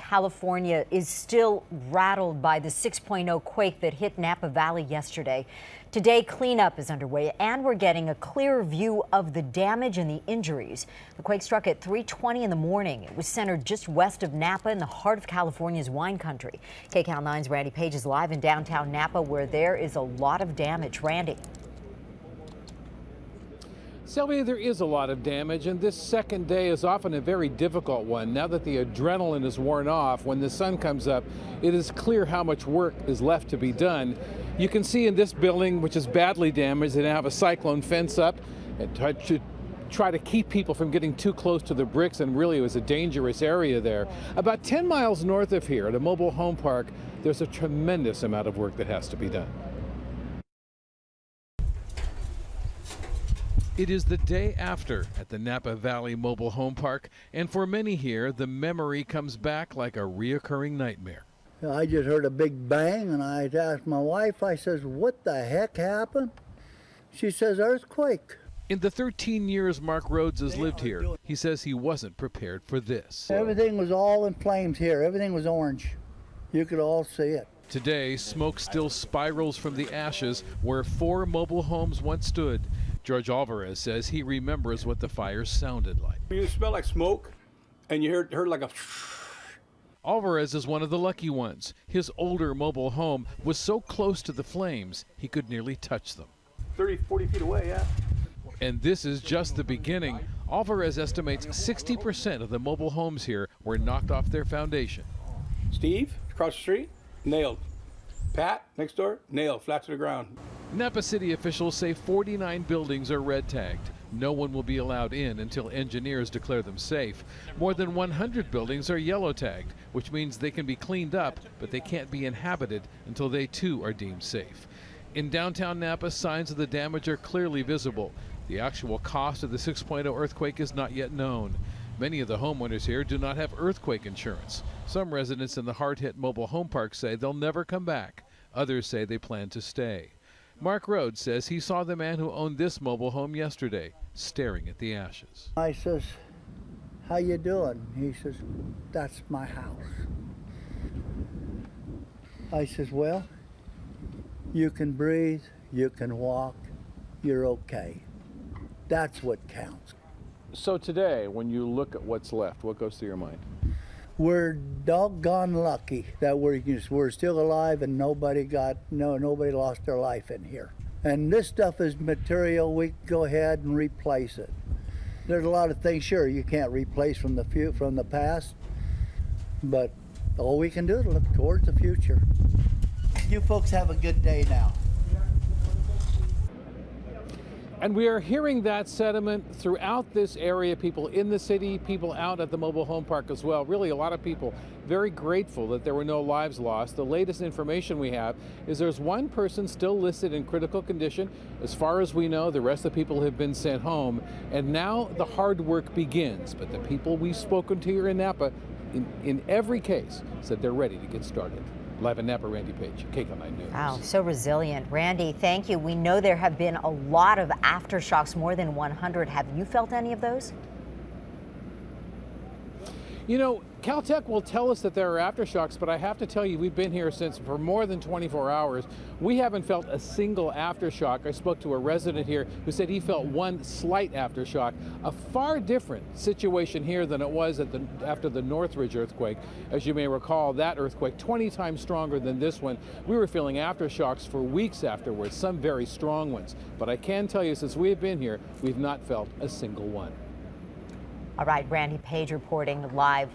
California is still rattled by the 6.0 quake that hit Napa Valley yesterday. Today, cleanup is underway, and we're getting a clearer view of the damage and the injuries. The quake struck at 3:20 in the morning. It was centered just west of Napa in the heart of California's wine country. KCAL 9's Randy Page is live in downtown Napa, where there is a lot of damage. Randy. Sylvia, there is a lot of damage, and this second day is often a very difficult one. Now that the adrenaline is worn off, when the sun comes up, it is clear how much work is left to be done. You can see in this building, which is badly damaged, they now have a cyclone fence up and try to keep people from getting too close to the bricks, and really it was a dangerous area there. About 10 miles north of here at a mobile home park, there's a tremendous amount of work that has to be done. It is the day after at the Napa Valley Mobile Home Park, and for many here, the memory comes back like a reoccurring nightmare. I just heard a big bang, and I asked my wife, I says, what the heck happened? She says, earthquake. In the 13 years Mark Rhodes has lived here, he says he wasn't prepared for this. Everything was all in flames here. Everything was orange. You could all see it. Today, smoke still spirals from the ashes where 4 mobile homes once stood. George Alvarez says he remembers what the fire sounded like. You smell like smoke, and you heard like a... Alvarez is one of the lucky ones. His older mobile home was so close to the flames, he could nearly touch them. 30, 40 feet away, yeah. And this is just the beginning. Alvarez estimates 60% of the mobile homes here were knocked off their foundation. Steve, across the street, nailed. Pat, next door, nailed, flat to the ground. Napa City officials say 49 buildings are red tagged. No one will be allowed in until engineers declare them safe. More than 100 buildings are yellow tagged, which means they can be cleaned up, but they can't be inhabited until they too are deemed safe. In downtown Napa, signs of the damage are clearly visible. The actual cost of the 6.0 earthquake is not yet known. Many of the homeowners here do not have earthquake insurance. Some residents in the hard-hit mobile home park say they'll never come back. Others say they plan to stay. Mark Rhodes says he saw the man who owned this mobile home yesterday, staring at the ashes. I says, how you doing? He says, that's my house. I says, well, you can breathe, you can walk, you're okay. That's what counts. So today, when you look at what's left, what goes through your mind? We're doggone lucky that we're still alive and nobody lost their life in here. And this stuff is material, we can go ahead and replace it. There's a lot of things, sure, you can't replace from the past, but all we can do is look towards the future. You folks have a good day now. And we are hearing that sentiment throughout this area, people in the city, people out at the mobile home park as well. Really, a lot of people very grateful that there were no lives lost. The latest information we have is there's one person still listed in critical condition. As far as we know, the rest of the people have been sent home. And now the hard work begins. But the people we've spoken to here in Napa, in every case, said they're ready to get started. Live in Napa, Randy Page, KCAL 9 News. Wow, so resilient. Randy, thank you. We know there have been a lot of aftershocks, more than 100. Have you felt any of those? You know, Caltech will tell us that there are aftershocks, but I have to tell you, we've been here for more than 24 hours. We haven't felt a single aftershock. I spoke to a resident here who said he felt one slight aftershock. A far different situation here than it was after the Northridge earthquake. As you may recall, that earthquake 20 times stronger than this one. We were feeling aftershocks for weeks afterwards, some very strong ones. But I can tell you, since we've been here, we've not felt a single one. All right, Randy Page reporting live.